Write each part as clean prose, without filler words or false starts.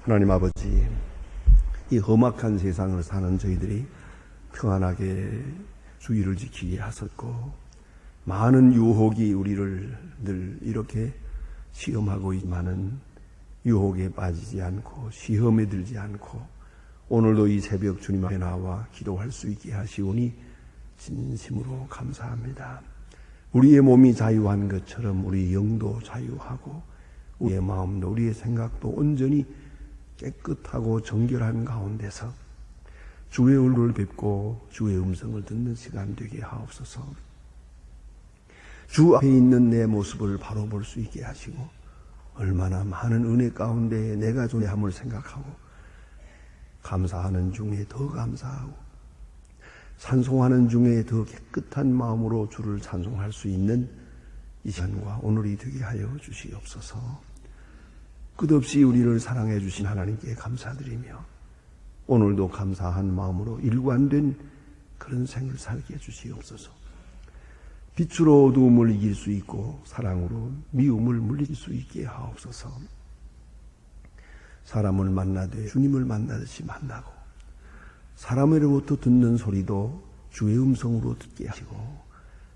하나님 아버지, 이 험악한 세상을 사는 저희들이 평안하게 주의를 지키게 하셨고, 많은 유혹이 우리를 늘 이렇게 시험하고 있지만은 유혹에 빠지지 않고 시험에 들지 않고 오늘도 이 새벽 주님 앞에 나와 기도할 수 있게 하시오니 진심으로 감사합니다. 우리의 몸이 자유한 것처럼 우리 영도 자유하고 우리의 마음도 우리의 생각도 온전히 깨끗하고 정결한 가운데서 주의 얼굴을 뵙고 주의 음성을 듣는 시간 되게 하옵소서. 주 앞에 있는 내 모습을 바로 볼 수 있게 하시고, 얼마나 많은 은혜 가운데 내가 존재함을 생각하고 감사하는 중에 더 감사하고 찬송하는 중에 더 깨끗한 마음으로 주를 찬송할 수 있는 이 시간과 오늘이 되게 하여 주시옵소서. 끝없이 우리를 사랑해 주신 하나님께 감사드리며 오늘도 감사한 마음으로 일관된 그런 생을 살게 해주시옵소서. 빛으로 어두움을 이길 수 있고 사랑으로 미움을 물릴 수 있게 하옵소서. 사람을 만나되 주님을 만나듯이 만나고 사람으로부터 듣는 소리도 주의 음성으로 듣게 하시고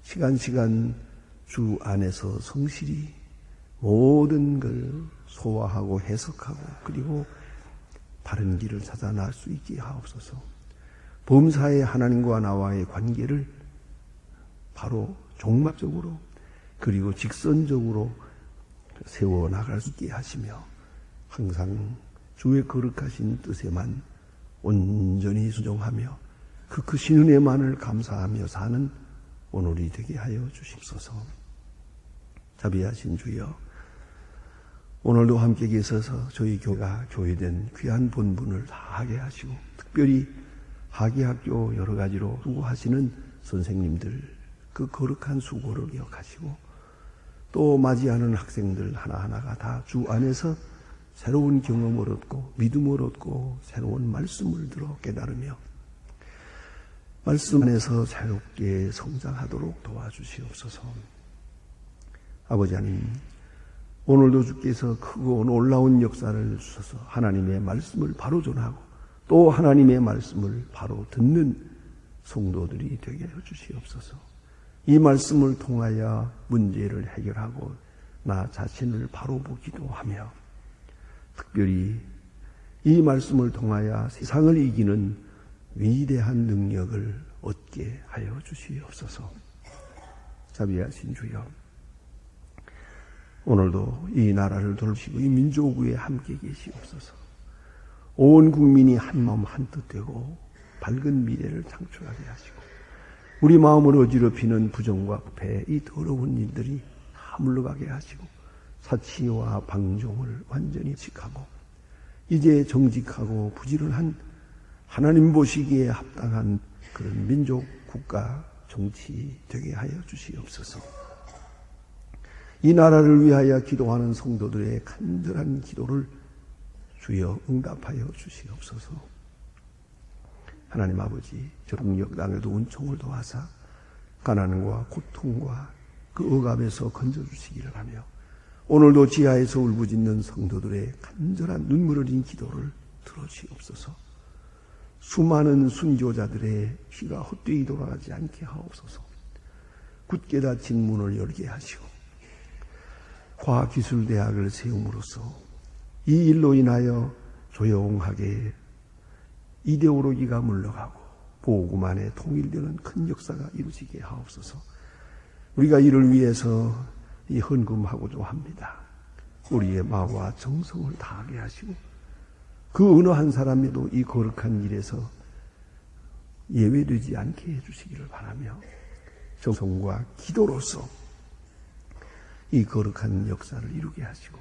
시간 주 안에서 성실히 모든 걸 소화하고 해석하고 그리고 바른 길을 찾아 나갈 수 있게 하옵소서. 범사의 하나님과 나와의 관계를 바로 종합적으로 그리고 직선적으로 세워나갈 수 있게 하시며 항상 주의 거룩하신 뜻에만 온전히 순종하며 그 크신 은혜만을 감사하며 사는 오늘이 되게 하여 주십소서. 자비하신 주여, 오늘도 함께 계셔서 저희 교회가 교회된 귀한 본분을 다 하게 하시고 특별히 하계학교 여러 가지로 수고하시는 선생님들 그 거룩한 수고를 기억하시고 또 맞이하는 학생들 하나하나가 다 주 안에서 새로운 경험을 얻고 믿음을 얻고 새로운 말씀을 들어 깨달으며 말씀 안에서 새롭게 성장하도록 도와주시옵소서. 아버지 하나님, 오늘도 주께서 크고 놀라운 역사를 주셔서 하나님의 말씀을 바로 전하고 또 하나님의 말씀을 바로 듣는 성도들이 되게 해 주시옵소서. 이 말씀을 통하여 문제를 해결하고 나 자신을 바로 보기도 하며 특별히 이 말씀을 통하여 세상을 이기는 위대한 능력을 얻게 하여 주시옵소서. 자비하신 주여, 오늘도 이 나라를 돌보시고 이 민족 위에 함께 계시옵소서. 온 국민이 한마음 한뜻 되고 밝은 미래를 창출하게 하시고 우리 마음을 어지럽히는 부정과 부패, 이 더러운 일들이 다 물러가게 하시고 사치와 방종을 완전히 직하고 이제 정직하고 부지런한 하나님 보시기에 합당한 그런 민족, 국가, 정치 되게 하여 주시옵소서. 이 나라를 위하여 기도하는 성도들의 간절한 기도를 주여 응답하여 주시옵소서. 하나님 아버지, 적력 땅에도 은총을 도하사 가난과 고통과 그 억압에서 건져주시기를 하며 오늘도 지하에서 울부짖는 성도들의 간절한 눈물 어린 기도를 들어주시옵소서. 수많은 순교자들의 피가 헛되이 돌아가지 않게 하옵소서. 굳게 닫힌 문을 열게 하시고 과학기술대학을 세움으로써 이 일로 인하여 조용하게 이데올로기가 물러가고 복음 안에 통일되는 큰 역사가 이루어지게 하옵소서. 우리가 이를 위해서 이 헌금하고도 합니다. 우리의 마음과 정성을 다하게 하시고 그 어느 한 사람에도 이 거룩한 일에서 예외되지 않게 해주시기를 바라며 정성과 기도로서 이 거룩한 역사를 이루게 하시고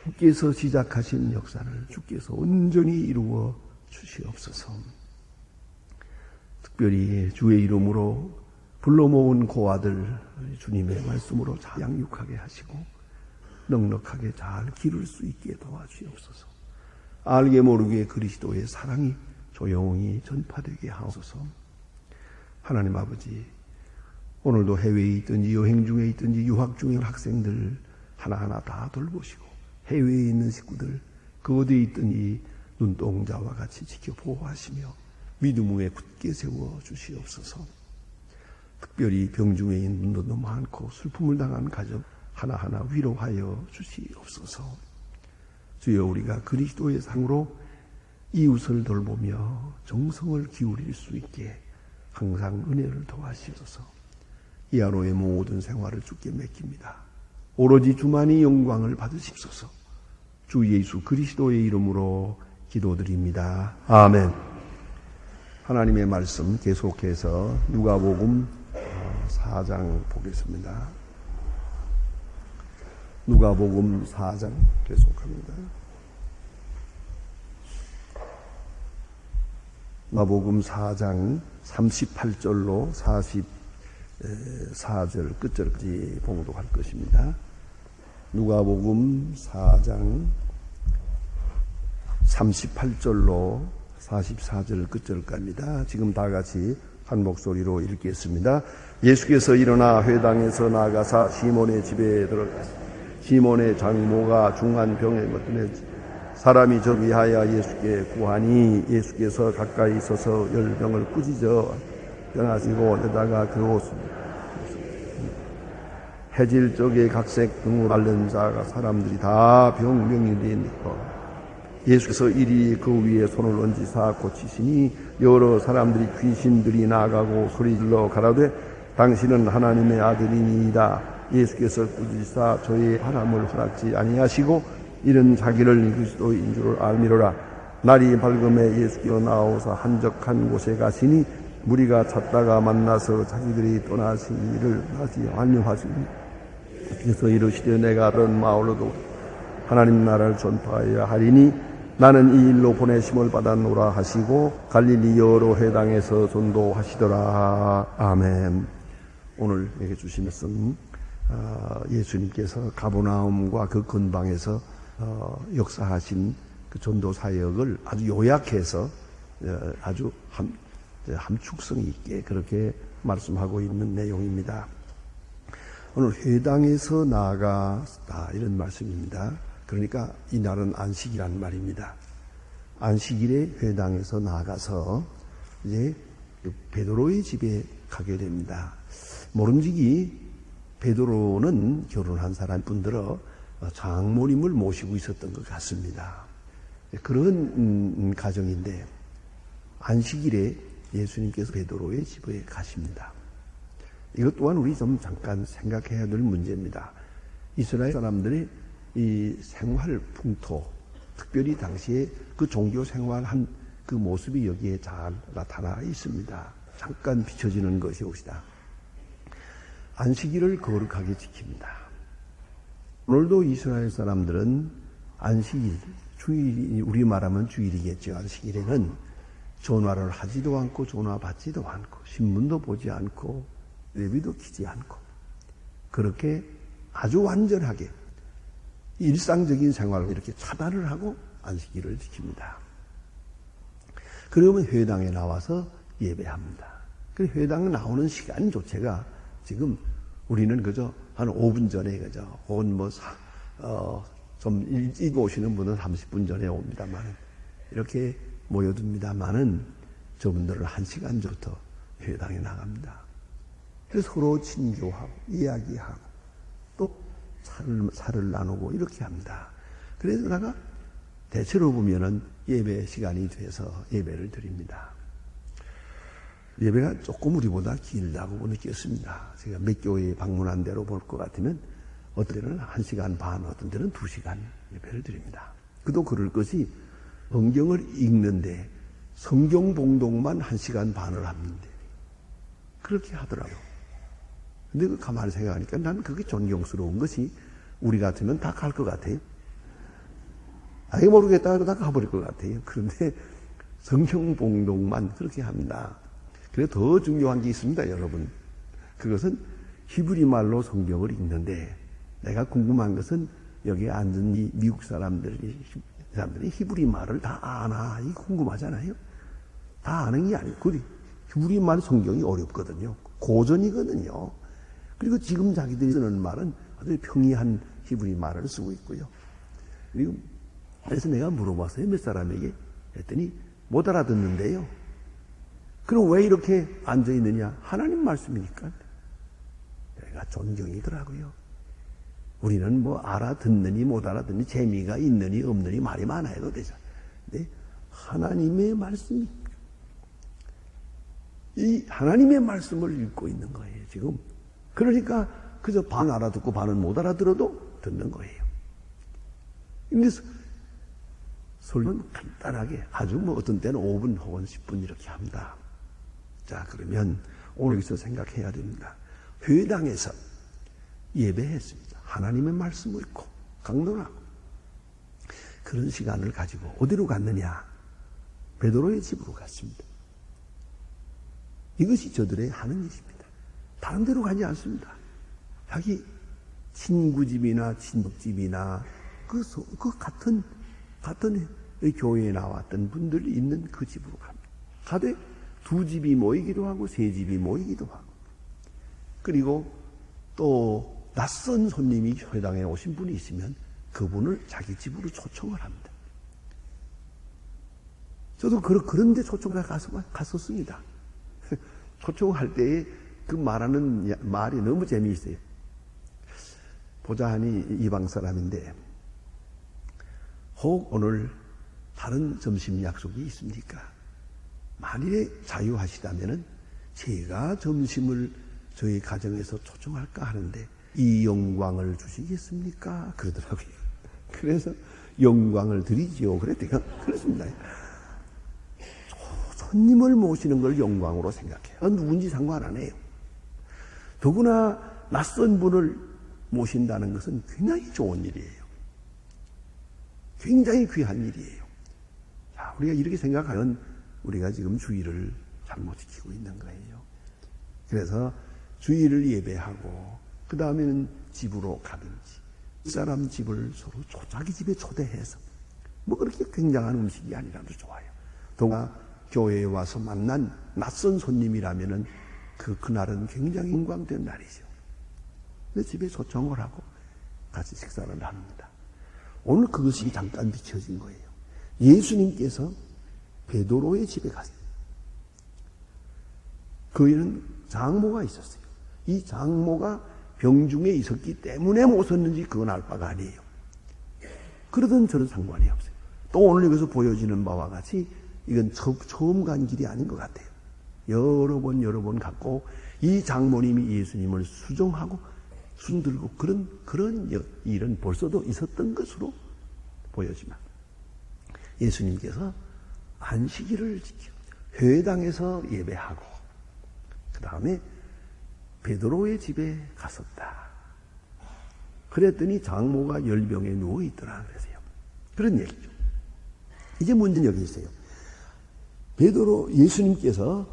주께서 시작하신 역사를 주께서 온전히 이루어 주시옵소서. 특별히 주의 이름으로 불러 모은 고아들 주님의 말씀으로 잘 양육하게 하시고 넉넉하게 잘 기를 수 있게 도와주옵소서. 알게 모르게 그리스도의 사랑이 조용히 전파되게 하옵소서. 하나님 아버지, 오늘도 해외에 있든지 여행 중에 있든지 유학 중인 학생들 하나하나 다 돌보시고 해외에 있는 식구들 그 어디에 있던 이 눈동자와 같이 지켜 보호하시며 믿음 위에 굳게 세워 주시옵소서. 특별히 병중에 있는 분들도 많고 슬픔을 당한 가정 하나하나 위로하여 주시옵소서. 주여, 우리가 그리스도의 상으로 이웃을 돌보며 정성을 기울일 수 있게 항상 은혜를 더하시옵소서. 이 하루의 모든 생활을 주께 맡깁니다. 오로지 주만이 영광을 받으십소서. 주 예수 그리스도의 이름으로 기도드립니다. 아멘. 하나님의 말씀 계속해서 누가복음 4장 보겠습니다. 누가복음 4장 계속합니다. 누가복음 4장 38절로 44절 끝절까지 봉독할 것입니다. 누가복음 4장 38절로 44절 끝절까지입니다. 지금 다 같이 한 목소리로 읽겠습니다. 예수께서 일어나 회당에서 나가사 시몬의 집에 들어갔습니다. 시몬의 장모가 중한 병에 먹더니 사람이 저 위하여 예수께 구하니 예수께서 가까이 있어서 열병을 꾸짖어 병하시고 내다가 그 옷을 해질 적에 각색 등을 앓는 자가 사람들이 다 병명이 있고 예수께서 이리 그 위에 손을 얹으사 고치시니 여러 사람들이 귀신들이 나가고 소리질러 가라되 당신은 하나님의 아들이니이다. 예수께서 꾸짖으사 저의 바람을 허락지 아니하시고 이런 자기를 그리스도인 줄 알미로라. 날이 밝음에 예수께서 나오사 한적한 곳에 가시니 무리가 찾다가 만나서 자기들이 떠나시기를 다시 안녕하시니 그래서 이르시되 내가 다른 마을로도 하나님 나라를 전파하여야 하리니 나는 이 일로 보내심을 받았노라 하시고 갈릴리 여러 회당에서 전도하시더라. 아멘. 오늘 여기 주신 말씀 예수님께서 가버나움과 그 근방에서 역사하신 그 전도 사역을 아주 요약해서 아주 함축성 있게 그렇게 말씀하고 있는 내용입니다. 오늘 회당에서 나아갔다 이런 말씀입니다. 그러니까 이날은 안식이라는 말입니다. 안식일에 회당에서 나가서 이제 베드로의 집에 가게 됩니다. 모름지기 베드로는 결혼한 사람 뿐더러 장모님을 모시고 있었던 것 같습니다. 그런 가정인데 안식일에 예수님께서 베드로의 집에 가십니다. 이것 또한 우리 좀 잠깐 생각해야 될 문제입니다. 이스라엘 사람들이 이 생활 풍토, 특별히 당시에 그 종교 생활한 그 모습이 여기에 잘 나타나 있습니다. 잠깐 비춰지는 것이옵시다. 안식일을 거룩하게 지킵니다. 오늘도 이스라엘 사람들은 안식일, 주일, 우리 말하면 주일이겠죠. 안식일에는 전화를 하지도 않고 전화 받지도 않고 신문도 보지 않고 예배도 키지 않고 그렇게 아주 완전하게 일상적인 생활을 이렇게 차단을 하고 안식일을 지킵니다. 그러면 회당에 나와서 예배합니다. 그 회당에 나오는 시간조차가 지금 우리는 그저 한 5분 전에 그저 혹은 좀 일찍 오시는 분은 30분 전에 옵니다만 이렇게 모여듭니다만은 저분들은 1시간 전부터 회당에 나갑니다. 그래서 서로 친교하고 이야기하고 또 차를 나누고 이렇게 합니다. 그래서 대체로 보면은 예배 시간이 돼서 예배를 드립니다. 예배가 조금 우리보다 길다고 느꼈습니다. 제가 몇 교회에 방문한 대로 볼 것 같으면 어떤 때는 1시간 반, 어떤 때는 2시간 예배를 드립니다. 그도 그럴 것이 성경을 읽는데 성경 봉독만 1시간 반을 하는데 그렇게 하더라고요. 근데 그 가만히 생각하니까 난 그게 존경스러운 것이 우리 같으면 다 갈 것 같아요. 아예 모르겠다 하고 다 가버릴 것 같아요. 그런데 성경 봉독만 그렇게 합니다. 그래서 더 중요한 게 있습니다, 여러분. 그것은 히브리 말로 성경을 읽는데 내가 궁금한 것은 여기에 앉은 이 미국 사람들이 히브리 말을 다 아나? 이게 궁금하잖아요. 다 아는 게 아니고 히브리 말 성경이 어렵거든요. 고전이거든요. 그리고 지금 자기들이 쓰는 말은 아주 평이한 히브리 말을 쓰고 있고요. 그리고 그래서 내가 물어봤어요. 몇 사람에게. 했더니 못 알아듣는데요. 그럼 왜 이렇게 앉아있느냐? 하나님 말씀이니까. 내가 존경이더라고요. 우리는 뭐 알아듣느니 못 알아듣느니 재미가 있느니 없느니 말이 많아도 되죠. 근데 하나님의 말씀이, 이 하나님의 말씀을 읽고 있는 거예요, 지금. 그러니까 그저 반 알아듣고 반은 못 알아들어도 듣는 거예요. 근데 설교는 간단하게 아주 뭐 어떤 때는 5분 혹은 10분 이렇게 합니다. 자, 그러면 오늘 여기서 생각해야 됩니다. 회당에서 예배했습니다. 하나님의 말씀을 읽고 강론하고 그런 시간을 가지고 어디로 갔느냐? 베드로의 집으로 갔습니다. 이것이 저들의 하는 일입니다. 다른 데로 가지 않습니다. 자기 친구 집이나 친척 집이나 그 같은 교회에 나왔던 분들이 있는 그 집으로 갑니다. 가되 두 집이 모이기도 하고 세 집이 모이기도 하고, 그리고 또 낯선 손님이 회당에 오신 분이 있으면 그분을 자기 집으로 초청을 합니다. 저도 그런데 초청을 갔었습니다. 초청할 때에 그 말하는 말이 너무 재미있어요. 보자하니 이방 사람인데 혹 오늘 다른 점심 약속이 있습니까? 만일에 자유하시다면은 제가 점심을 저희 가정에서 초청할까 하는데 이 영광을 주시겠습니까? 그러더라고요. 그래서 영광을 드리지요. 그랬더니 그렇습니다. 손님을 모시는 걸 영광으로 생각해요. 누군지 상관 안 해요. 더구나 낯선 분을 모신다는 것은 굉장히 좋은 일이에요. 굉장히 귀한 일이에요. 자, 우리가 이렇게 생각하면 우리가 지금 주의를 잘못 지키고 있는 거예요. 그래서 주의를 예배하고 그 다음에는 집으로 가든지 이 사람 집을 서로 자기 집에 초대해서 뭐 그렇게 굉장한 음식이 아니라도 좋아요. 더구나 교회에 와서 만난 낯선 손님이라면은 그날은 굉장히 영광된 날이죠. 내 집에 초청을 하고 같이 식사를 합니다. 오늘 그것이 잠깐 비춰진 거예요. 예수님께서 베드로의 집에 갔어요. 거기는 장모가 있었어요. 이 장모가 병중에 있었기 때문에 못 섰는지 그건 알 바가 아니에요. 그러던 저는 상관이 없어요. 또 오늘 여기서 보여지는 바와 같이 이건 처음 간 길이 아닌 것 같아요. 여러 번 갔고 이 장모님이 예수님을 수정하고 순들고 그런 일은 벌써도 있었던 것으로 보여지만 예수님께서 안식일을 지켜 회당에서 예배하고 그 다음에 베드로의 집에 갔었다. 그랬더니 장모가 열병에 누워있더라 그러세요. 그런 얘기죠. 이제 문제는 여기 있어요. 예수님께서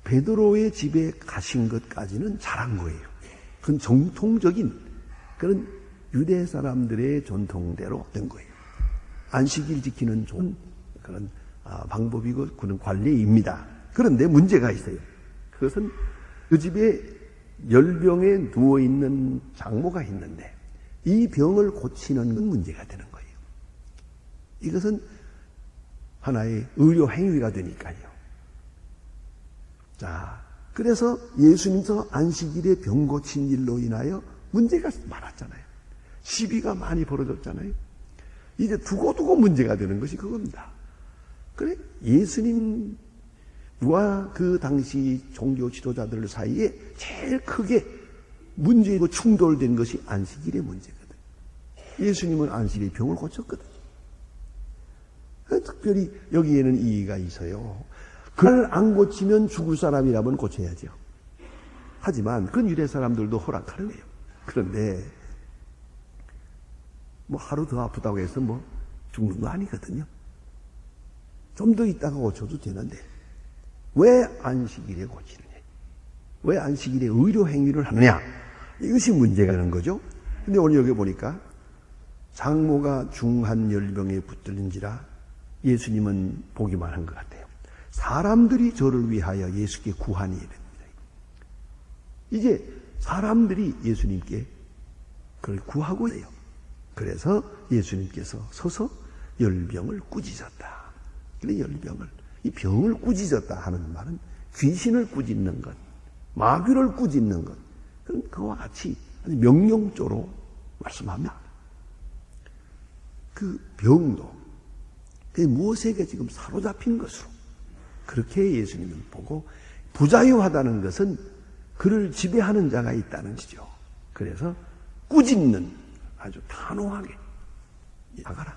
베드로의 집에 가신 것까지는 잘한 거예요. 그건 정통적인 그런 유대 사람들의 전통대로 된 거예요. 안식일 지키는 좋은 그런 방법이고 그런 관례입니다. 그런데 문제가 있어요. 그것은 그 집에 열병에 누워있는 장모가 있는데 이 병을 고치는 건 문제가 되는 거예요. 이것은 하나의 의료 행위가 되니까요. 자, 그래서 예수님께서 안식일에 병 고친 일로 인하여 문제가 많았잖아요. 시비가 많이 벌어졌잖아요. 이제 두고두고 문제가 되는 것이 그겁니다. 그래, 예수님과 그 당시 종교 지도자들 사이에 제일 크게 문제이고 충돌된 것이 안식일의 문제거든. 예수님은 안식일에 병을 고쳤거든. 특별히 여기에는 이의가 있어요. 그걸 안 고치면 죽을 사람이라면 고쳐야죠. 하지만 그건 유대 사람들도 허락하는 거예요. 그런데 뭐 하루 더 아프다고 해서 뭐 죽는 거 아니거든요. 좀 더 있다가 고쳐도 되는데 왜 안식일에 고치느냐? 왜 안식일에 의료 행위를 하느냐? 이것이 문제가 되는 거죠. 근데 오늘 여기 보니까 장모가 중한 열병에 붙들린지라 예수님은 보기만 한 것 같아요. 사람들이 저를 위하여 예수께 구하니 됩니다. 이제 사람들이 예수님께 그걸 구하고 있어요. 그래서 예수님께서 서서 열병을 꾸짖었다. 그래 열병을, 이 병을 꾸짖었다 하는 말은 귀신을 꾸짖는 것, 마귀를 꾸짖는 것, 그와 같이 명령조로 말씀합니다. 그 병도 무엇에게 지금 사로잡힌 것으로 그렇게 예수님은 보고, 부자유하다는 것은 그를 지배하는 자가 있다는 것이죠. 그래서 꾸짖는, 아주 단호하게 나가라.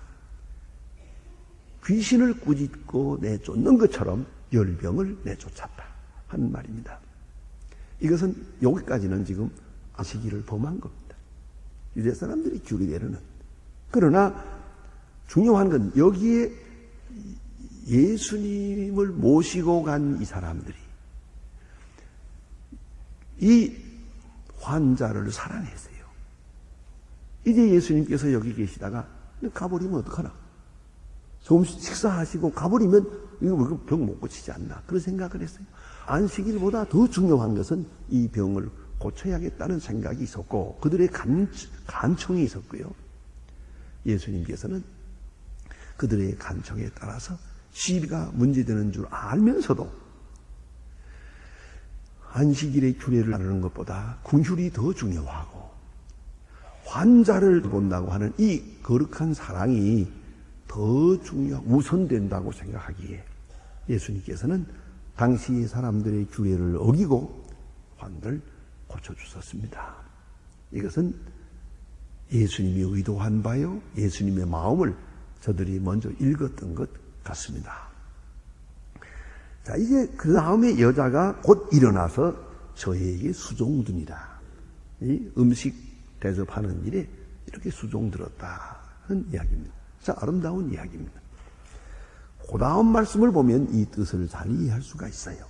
귀신을 꾸짖고 내쫓는 것처럼 열병을 내쫓았다 하는 말입니다. 이것은 여기까지는 지금 안식일을 범한 겁니다. 유대 사람들이 규례대로는. 그러나 중요한 건 여기에 예수님을 모시고 간 이 사람들이 이 환자를 사랑했어요. 이제 예수님께서 여기 계시다가 가버리면 어떡하나? 조금 식사하시고 가버리면 이거 병 못 고치지 않나? 그런 생각을 했어요. 안식일보다 더 중요한 것은 이 병을 고쳐야겠다는 생각이 있었고, 그들의 간청이 있었고요. 예수님께서는 그들의 간청에 따라서 시비가 문제되는 줄 알면서도 안식일의 규례를 따르는 것보다 긍휼이 더 중요하고 환자를 본다고 하는 이 거룩한 사랑이 더 우선된다고 생각하기에 예수님께서는 당시 사람들의 규례를 어기고 환자를 고쳐주셨습니다. 이것은 예수님이 의도한 바요, 예수님의 마음을 저들이 먼저 읽었던 것 같습니다. 자, 이제 그 다음에 여자가 곧 일어나서 저에게 수종드니라. 이 음식 대접하는 일에 이렇게 수종들었다 하는 이야기입니다. 자, 아름다운 이야기입니다. 그 다음 말씀을 보면 이 뜻을 잘 이해할 수가 있어요.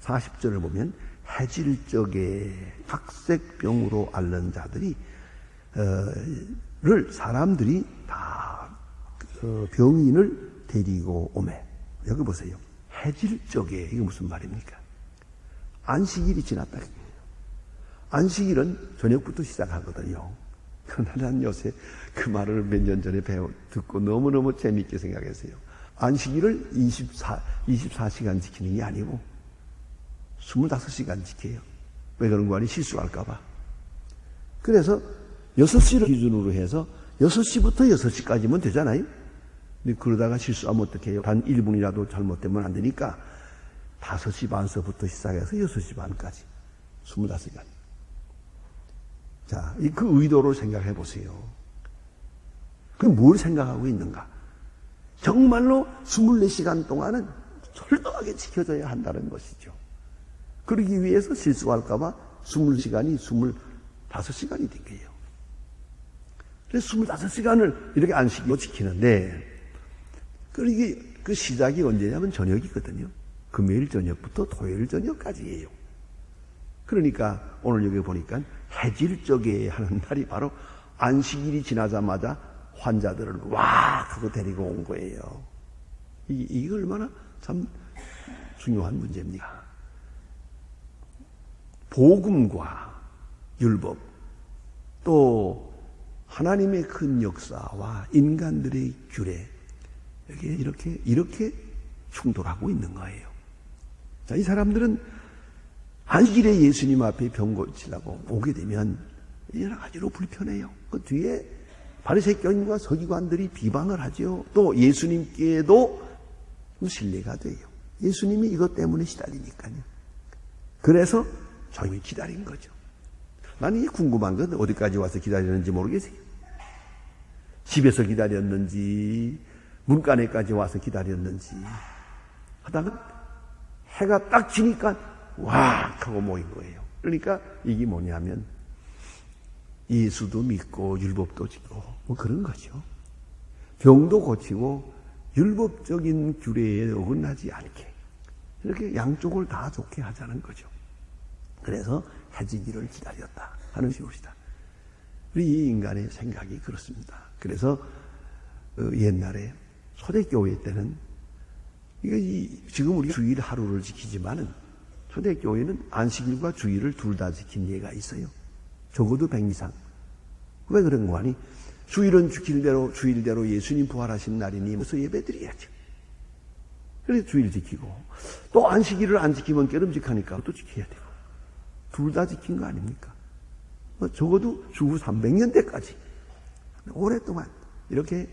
40절을 보면 해질적에 각색병으로 앓는 자들이 사람들이 다 병인을 데리고 오매. 여기 보세요. 해질적에, 이게 무슨 말입니까? 안식일이 지났다. 안식일은 저녁부터 시작하거든요. 그러나 난 요새 그 말을 몇 년 전에 듣고 너무너무 재밌게 생각했어요. 안식일을 24시간 지키는 게 아니고 25시간 지켜요. 왜 그런 거 아니? 실수할까봐. 그래서 6시를 기준으로 해서 6시부터 6시까지면 되잖아요. 근데 그러다가 실수하면 어떡해요? 단 1분이라도 잘못되면 안 되니까 5시 반서부터 시작해서 6시 반까지 25시간. 자, 그 의도를 생각해 보세요. 그럼 뭘 생각하고 있는가? 정말로 24시간 동안은 철저하게 지켜져야 한다는 것이죠. 그러기 위해서 실수할까봐 20시간이 25시간이 된 거예요. 그래서 25시간을 이렇게 안식일로 지키는데, 그 시작이 언제냐면 저녁이거든요. 금요일 저녁부터 토요일 저녁까지예요. 그러니까 오늘 여기 보니까 해질적에 하는 날이 바로 안식일이 지나자마자 환자들을 와 하고 데리고 온 거예요. 이게 얼마나 참 중요한 문제입니까? 복음과 율법, 또 하나님의 큰 역사와 인간들의 규례, 여기에 이렇게 충돌하고 있는 거예요. 자, 이 사람들은 안식일에 예수님 앞에 병 고치려고 오게 되면 여러 가지로 불편해요. 그 뒤에 바리새교인과 서기관들이 비방을 하죠. 또 예수님께도 신뢰가 돼요. 예수님이 이것 때문에 시달리니까요. 그래서 조용히 기다린 거죠. 나는 이 궁금한 건 어디까지 와서 기다렸는지 모르겠어요. 집에서 기다렸는지 문간에까지 와서 기다렸는지 하다가 해가 딱 지니까 와 하고 모인 거예요. 그러니까 이게 뭐냐면 예수도 믿고 율법도 지키고 뭐 그런 거죠. 병도 고치고 율법적인 규례에 어긋나지 않게 이렇게 양쪽을 다 좋게 하자는 거죠. 그래서 해지기를 기다렸다 하는 것이다. 이 인간의 생각이 그렇습니다. 그래서 옛날에 초대교회 때는 지금 우리가 주일 하루를 지키지만은 초대교회는 안식일과 주일을 둘 다 지킨 예가 있어요. 적어도 100 이상. 왜 그런 거 아니? 주일은 주일대로 예수님 부활하신 날이니 그래서 예배드려야죠. 그래서 주일 지키고 또 안식일을 안 지키면 깨름직하니까 또 지켜야 되고 둘 다 지킨 거 아닙니까? 적어도 주후 300년 때까지 오랫동안 이렇게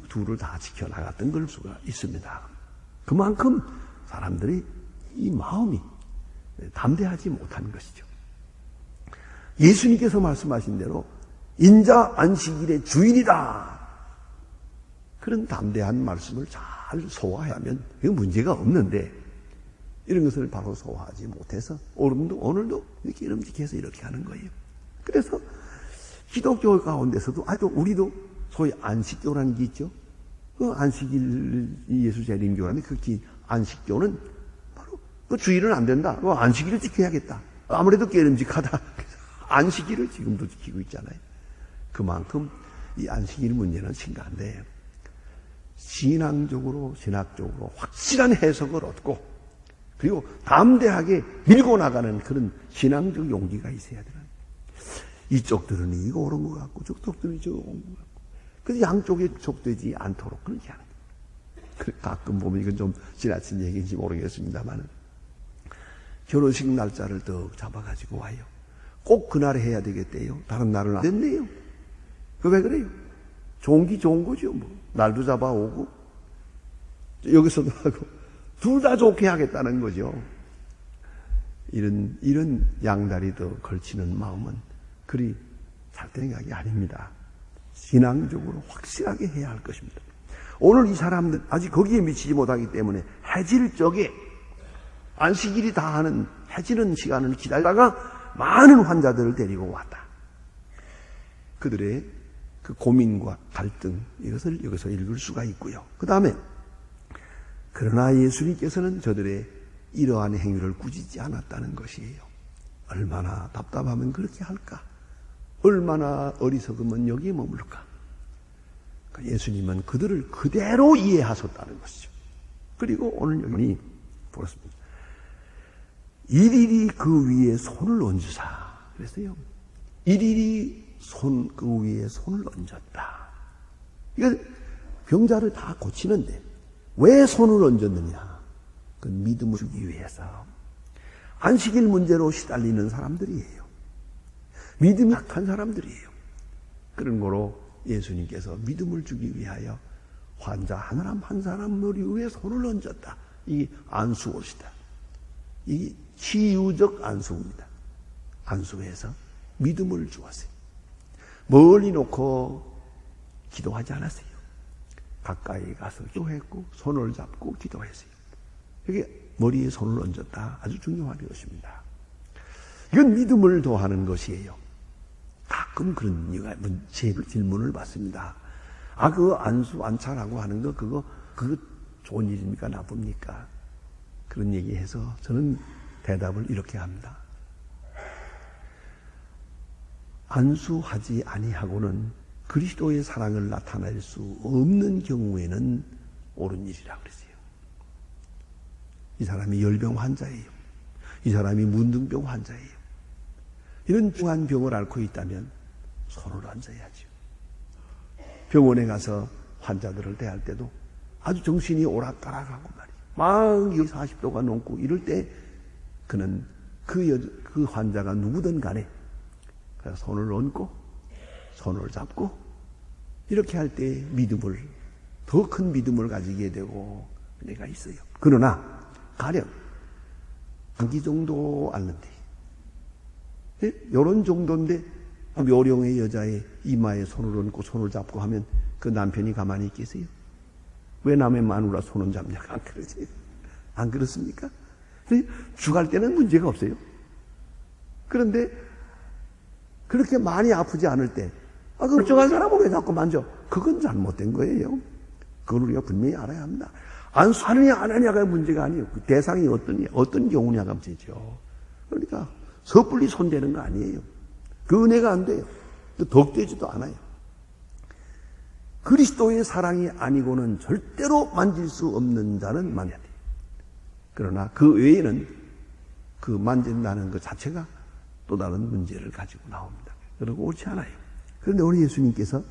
둘을 다 지켜나갔던 걸 수가 있습니다. 그만큼 사람들이 이 마음이 담대하지 못한 것이죠. 예수님께서 말씀하신 대로 인자 안식일의 주인이다. 그런 담대한 말씀을 잘 소화하면 문제가 없는데 이런 것을 바로 소화하지 못해서 오늘도 이렇게 이름직해서 이렇게 하는 거예요. 그래서 기독교 가운데서도 우리도 소위 안식교라는 게 있죠. 그 안식일 예수 재림교라는 그 안식교는 바로 그 주일은 안 된다. 그 안식일을 지켜야겠다. 아무래도 깨름직하다. 안식일을 지금도 지키고 있잖아요. 그만큼 이 안식일 문제는 심각한데 신학적으로 확실한 해석을 얻고 그리고 담대하게 밀고 나가는 그런 신앙적 용기가 있어야 되는. 이쪽들은 이거 옳은 것 같고 저쪽들은 저거 옳은 것 같고 그래서 양쪽에 족되지 않도록 그렇게 하는 거예요. 가끔 보면 이건 좀 지나친 얘기인지 모르겠습니다만 결혼식 날짜를 더 잡아가지고 와요. 꼭 그날에 해야 되겠대요. 다른 날은 안 됐네요. 왜 그래요? 좋은 게 좋은 거죠. 뭐 날도 잡아오고 여기서도 하고 둘 다 좋게 하겠다는 거죠. 이런 양다리 더 걸치는 마음은 그리 잘된 생각이 아닙니다. 신앙적으로 확실하게 해야 할 것입니다. 오늘 이 사람들 아직 거기에 미치지 못하기 때문에 해질 적에 안식일이 다 하는 해지는 시간을 기다리다가 많은 환자들을 데리고 왔다. 그들의 그 고민과 갈등 이것을 여기서 읽을 수가 있고요. 그 다음에 그러나 예수님께서는 저들의 이러한 행위를 꾸짖지 않았다는 것이에요. 얼마나 답답하면 그렇게 할까? 얼마나 어리석으면 여기에 머물까? 예수님은 그들을 그대로 이해하셨다는 것이죠. 그리고 오늘 여기 보겠습니다. 일일이 그 위에 손을 얹으사 그랬어요. 일일이 그 위에 손을 얹었다. 이거 병자를 다 고치는데 왜 손을 얹었느냐? 그 믿음을 주기 위해서. 안식일 문제로 시달리는 사람들이에요. 믿음이 약한 사람들이에요. 그런 거로 예수님께서 믿음을 주기 위하여 환자 한 사람 머리 위에 손을 얹었다. 이 안수옷이다. 이 치유적 안수입니다. 안수에서 믿음을 주었어요. 멀리 놓고 기도하지 않았어요. 가까이 가서 기도했고 손을 잡고 기도했어요. 이게 머리에 손을 얹었다. 아주 중요한 것입니다. 이건 믿음을 더하는 것이에요. 가끔 그런 질문을 받습니다. 그 안차라고 하는 거 그거 좋은 일입니까? 나쁩니까? 그런 얘기해서 저는 대답을 이렇게 합니다. 안수하지 아니하고는 그리스도의 사랑을 나타낼 수 없는 경우에는 옳은 일이라고 그랬어요. 이 사람이 열병 환자예요. 이 사람이 문둥병 환자예요. 이런 중한 병을 앓고 있다면 손을 얹어야죠. 병원에 가서 환자들을 대할 때도 아주 정신이 오락가락하고 말이에요. 막 40도가 넘고 이럴 때 그는 그 환자가 누구든 간에 손을 얹고 손을 잡고 이렇게 할 때 더 큰 믿음을 가지게 되고 내가 있어요. 그러나 가령 감기 정도 앓는데 이런 정도인데 묘령의 여자의 이마에 손을 얹고 손을 잡고 하면 그 남편이 가만히 있겠어요? 왜 남의 마누라 손을 잡냐고 안 그러지? 안 그렇습니까? 죽을 때는 문제가 없어요. 그런데 그렇게 많이 아프지 않을 때 그 멀쩡한 사람은 왜 자꾸 만져? 그건 잘못된 거예요. 그걸 우리가 분명히 알아야 합니다. 안수하느냐 안 하느냐가 문제가 아니에요. 그 대상이 어떤 경우냐가 문제죠. 그러니까 섣불리 손대는 거 아니에요. 그 은혜가 안 돼요. 덕되지도 않아요. 그리스도의 사랑이 아니고는 절대로 만질 수 없는 자는 만져야 돼요. 그러나 그 외에는 그 만진다는 것 자체가 또 다른 문제를 가지고 나옵니다. 그리고 옳지 않아요. 그런데 우리 예수님께서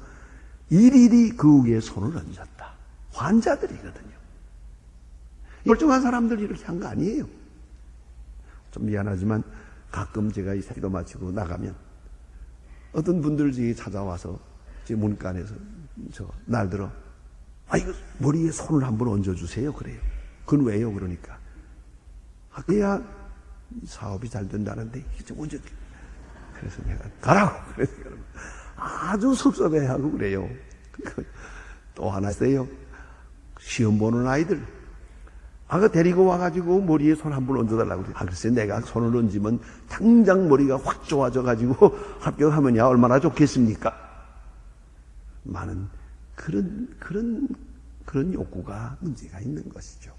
일일이 그 위에 손을 얹었다. 환자들이거든요. 멀쩡한 사람들이 이렇게 한 거 아니에요. 좀 미안하지만 가끔 제가 이 기도 마치고 나가면 어떤 분들이 찾아와서 제 문간 안에서 날 들어 이거 머리에 손을 한번 얹어주세요 그래요. 그건 왜요? 그러니까 그래야 사업이 잘 된다는데 이제 먼저 그래서 내가 가라고 그래서 아주 섭섭해하고 그래요. 또 하나 있어요. 시험 보는 아이들 그 데리고 와가지고 머리에 손 한번 얹어달라고 그래요. 글쎄 내가 손을 얹으면 당장 머리가 확 좋아져가지고 합격하면야 얼마나 좋겠습니까? 많은 그런 욕구가 문제가 있는 것이죠.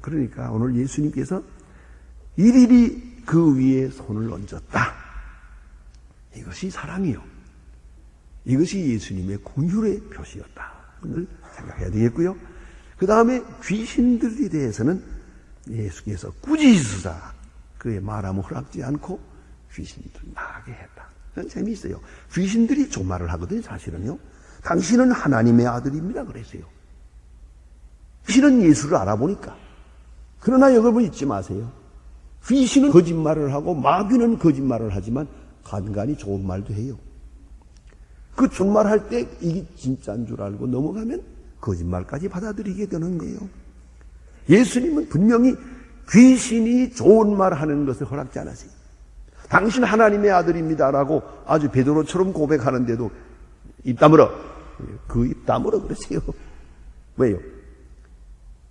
그러니까 오늘 예수님께서 일일이 그 위에 손을 얹었다. 이것이 사랑이요. 이것이 예수님의 긍휼의 표시였다. 를 생각해야 되겠고요. 그 다음에 귀신들에 대해서는 예수께서 꾸짖으사 그의 말함을 허락지 않고 귀신들 나가게 했다. 그건 재미있어요. 귀신들이 조말을 하거든요. 사실은요. 당신은 하나님의 아들입니다. 그랬어요. 귀신은 예수를 알아보니까. 그러나 여러분 잊지 마세요. 귀신은 거짓말을 하고 마귀는 거짓말을 하지만 간간히 좋은 말도 해요. 그 좋은 말 할 때 이게 진짜인 줄 알고 넘어가면 거짓말까지 받아들이게 되는 거예요. 예수님은 분명히 귀신이 좋은 말 하는 것을 허락지 않으세요. 당신 하나님의 아들입니다라고 아주 베드로처럼 고백하는데도 입 다물어. 그 입 다물어 그러세요. 왜요?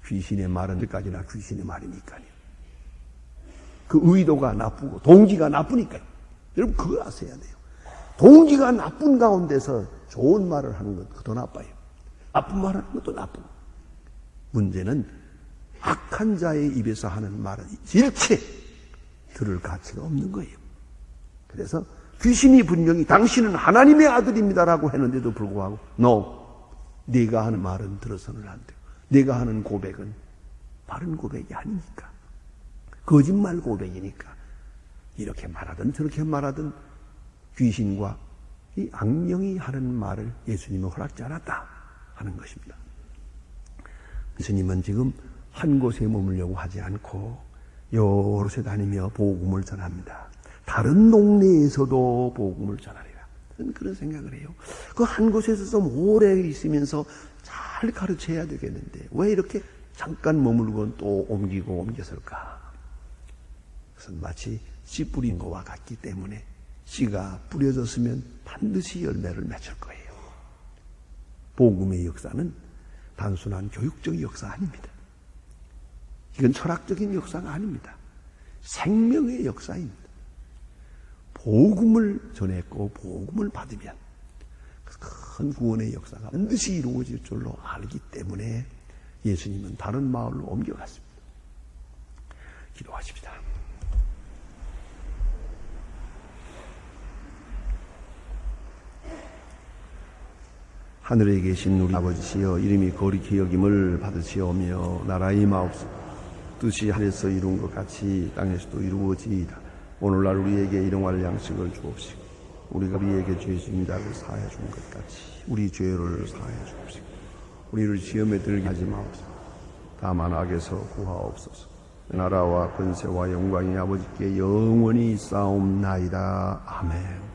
귀신의 말은 끝까지나 귀신의 말이니까요. 그 의도가 나쁘고 동기가 나쁘니까요. 여러분 그걸 아셔야 돼요. 동기가 나쁜 가운데서 좋은 말을 하는 것도 더 나빠요. 나쁜 말을 하는 것도 나쁘고. 문제는 악한 자의 입에서 하는 말은 일체 들을 가치가 없는 거예요. 그래서 귀신이 분명히 당신은 하나님의 아들입니다라고 했는데도 불구하고 No, 네가 하는 말은 들어서는 안 돼요. 네가 하는 고백은 바른 고백이 아니니까. 거짓말 고백이니까. 이렇게 말하든 저렇게 말하든 귀신과 이 악령이 하는 말을 예수님은 허락지 않았다 하는 것입니다. 예수님은 지금 한 곳에 머물려고 하지 않고 여러 곳에 다니며 복음을 전합니다. 다른 동네에서도 복음을 전하리라. 그런 생각을 해요. 그 한 곳에서 좀 오래 있으면서 잘 가르쳐야 되겠는데 왜 이렇게 잠깐 머물고 또 옮겼을까? 그것은 마치 씨 뿌린 것과 같기 때문에 씨가 뿌려졌으면 반드시 열매를 맺을 거예요. 복음의 역사는 단순한 교육적인 역사 아닙니다. 이건 철학적인 역사가 아닙니다. 생명의 역사입니다. 복음을 전했고 복음을 받으면 큰 구원의 역사가 반드시 이루어질 줄로 알기 때문에 예수님은 다른 마을로 옮겨갔습니다. 기도하십시다. 하늘에 계신 우리 아버지시여 이름이 거룩히 여김을 받으시오며 나라의 마옵소서 뜻이 하늘에서 이룬 것 같이 땅에서도 이루어지이다. 오늘날 우리에게 일용할 양식을 주옵시고 우리가 우리에게 죄 지은 자를 사하여 준 것 같이 우리 죄를 사하여 주옵시고 우리를 시험에 들게 하지 마옵소서. 다만 악에서 구하옵소서. 나라와 권세와 영광이 아버지께 영원히 있사옵나이다. 아멘.